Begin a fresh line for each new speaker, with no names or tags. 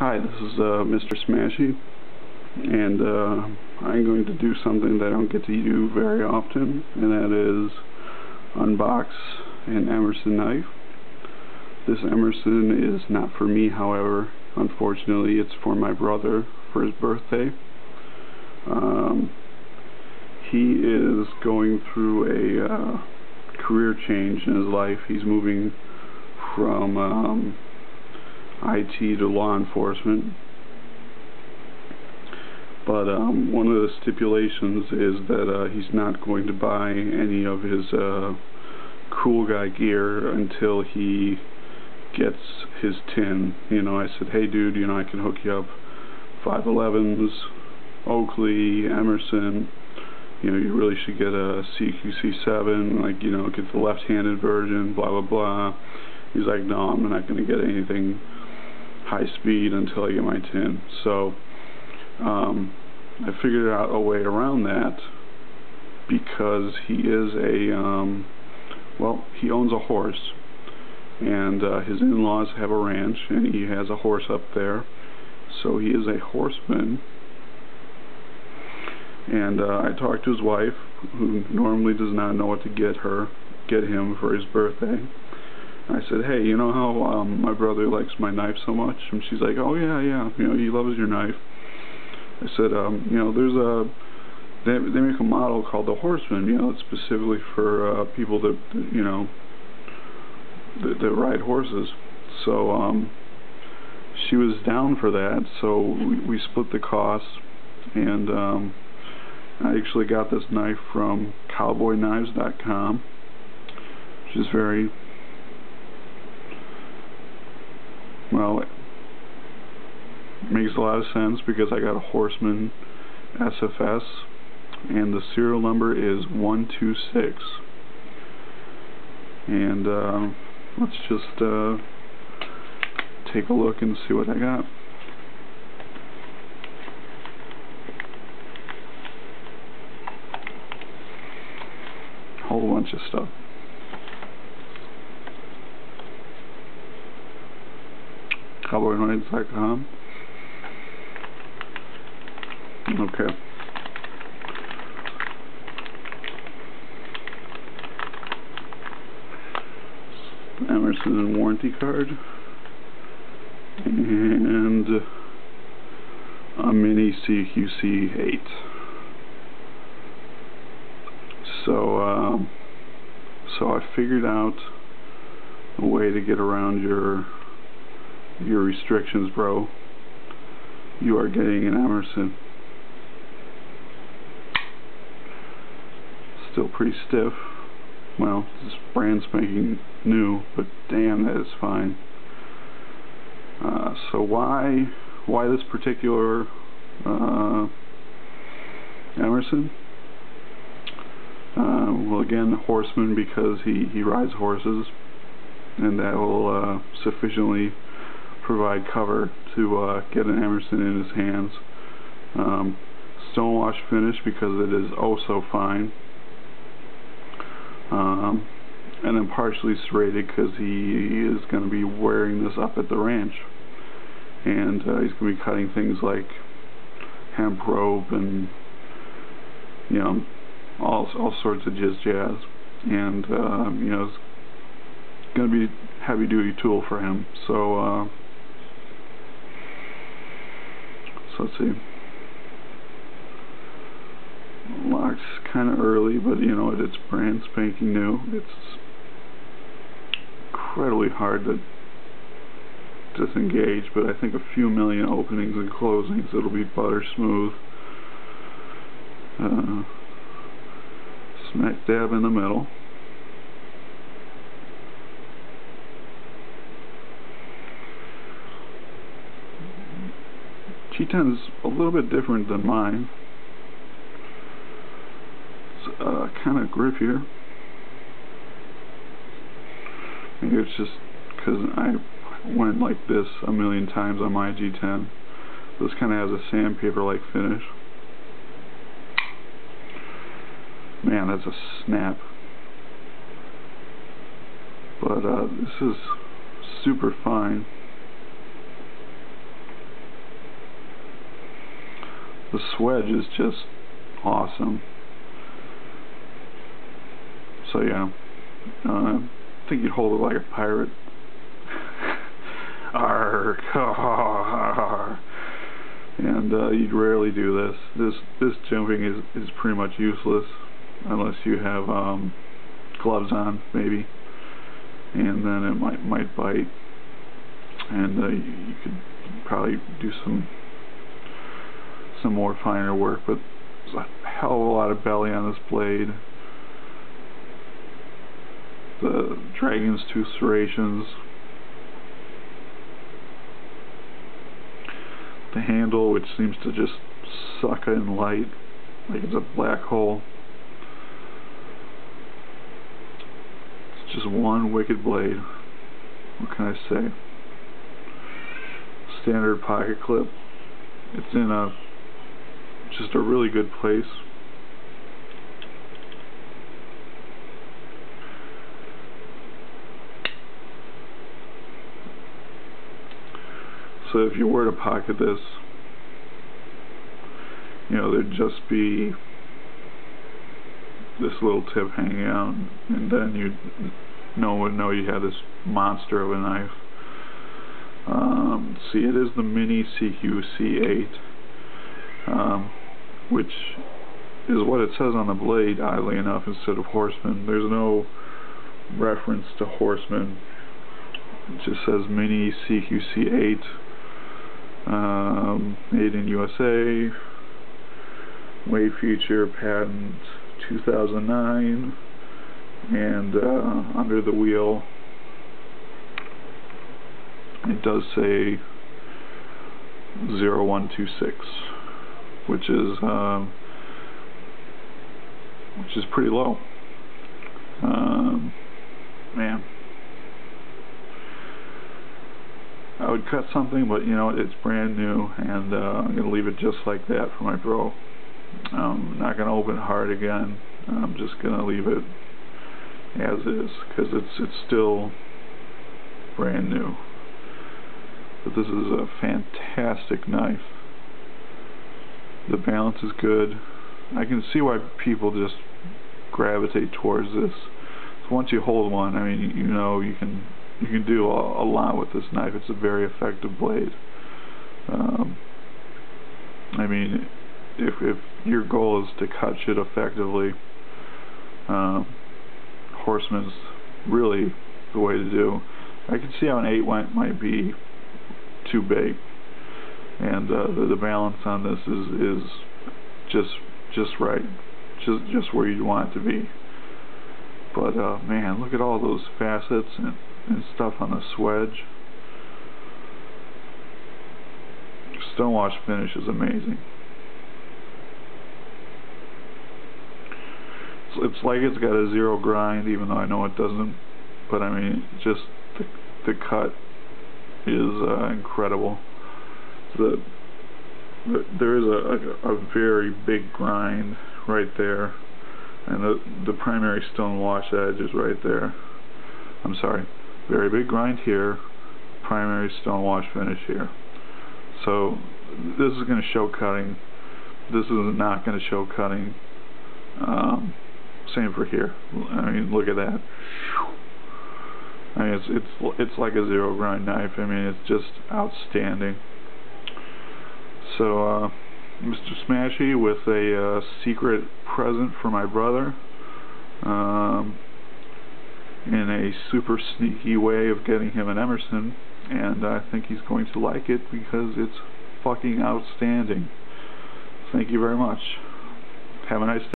Hi, this is Mr. Smashy, and I'm going to do something that I don't get to do very often, and that is unbox an Emerson knife. This Emerson is not for me, however. Unfortunately, it's for my brother for his birthday. He is going through a career change in his life. He's moving from IT to law enforcement, but one of the stipulations is that he's not going to buy any of his cool guy gear until he gets his tin. You know, I said, hey dude, you know, I can hook you up 511s, Oakley, Emerson. You know, you really should get a CQC-8, like, you know, get the left-handed version, blah blah blah. He's like, no, I'm not going to get anything high speed until I get my tin. So I figured out a way around that, because he is a well, he owns a horse, and his in-laws have a ranch, and he has a horse up there, so he is a horseman. And I talked to his wife, who normally does not know what to get him for his birthday. I said, hey, you know how my brother likes my knife so much? And she's like, oh yeah, you know, he loves your knife. I said, you know, they make a model called the Horseman, you know, it's specifically for people that, you know, that ride horses. So she was down for that, so we split the cost, and I actually got this knife from cowboyknives.com, which is very, well, it makes a lot of sense because I got a Horseman SFS, and the serial number is 126. And let's just take a look and see what I got. Whole bunch of stuff. cowboyknives.com. Okay. Emerson warranty card, and a Mini CQC-8. So I figured out a way to get around your restrictions, bro. You are getting an Emerson. Still pretty stiff. Well, it's brand spanking new, but damn, that is fine. So why this particular Emerson? Well, again, Horseman, because he rides horses, and that will sufficiently provide cover to get an Emerson in his hands. Stonewashed finish, because it is oh so fine. And then partially serrated, because he is going to be wearing this up at the ranch, and he's going to be cutting things like hemp rope and, you know, all sorts of jazz, and you know, it's going to be heavy duty tool for him. So let's see. Locks kind of early, but you know, it's brand spanking new. It's incredibly hard to disengage, but I think a few million openings and closings, it'll be butter smooth. Smack dab in the middle. G10 is a little bit different than mine. It's kind of grippier. Maybe it's just because I went like this a million times on my G10. This kind of has a sandpaper-like finish. Man, that's a snap. But this is super fine. The swedge is just awesome. So yeah, I think you'd hold it like a pirate. Arr, arr. And you'd rarely do this. This jumping is pretty much useless unless you have gloves on, maybe, and then it might bite, and you could probably do some more finer work. But there's a hell of a lot of belly on this blade. The Dragon's Tooth serrations. The handle, which seems to just suck in light like it's a black hole. It's just one wicked blade. What can I say? Standard pocket clip. It's in just a really good place. So if you were to pocket this, you know, there'd just be this little tip hanging out, and then no one would know you had this monster of a knife. See, it is the Mini CQC-8, which is what it says on the blade, oddly enough, instead of Horseman. There's no reference to Horseman. It just says Mini CQC-8. Made in USA, weight feature patent 2009, and under the wheel it does say 0126, which is pretty low. Man, I would cut something, but you know, it's brand new, and I'm going to leave it just like that for my bro. I'm not going to open it hard again. I'm just going to leave it as is, because it's still brand new. But this is a fantastic knife. The balance is good. I can see why people just gravitate towards this. So once you hold one, I mean, you know, you can do a lot with this knife. It's a very effective blade. I mean, if your goal is to cut shit effectively, Horseman's really the way to do. I can see how an 8 might be too big, and the balance on this is just right, just where you want it to be. But man, look at all those facets and stuff on the swedge. Stonewashed finish is amazing. It's like it's got a zero grind, even though I know it doesn't. But I mean, just the cut is incredible. There is a very big grind right there, and the primary stonewashed edge is right there. I'm sorry, very big grind here, primary stonewashed finish here. So this is going to show cutting. This is not going to show cutting. Same for here. I mean, look at that. I mean, it's like a zero grind knife. I mean, it's just outstanding. So Mr. Smashy with a secret present for my brother, in a super sneaky way of getting him an Emerson, and I think he's going to like it because it's fucking outstanding. Thank you very much. Have a nice day.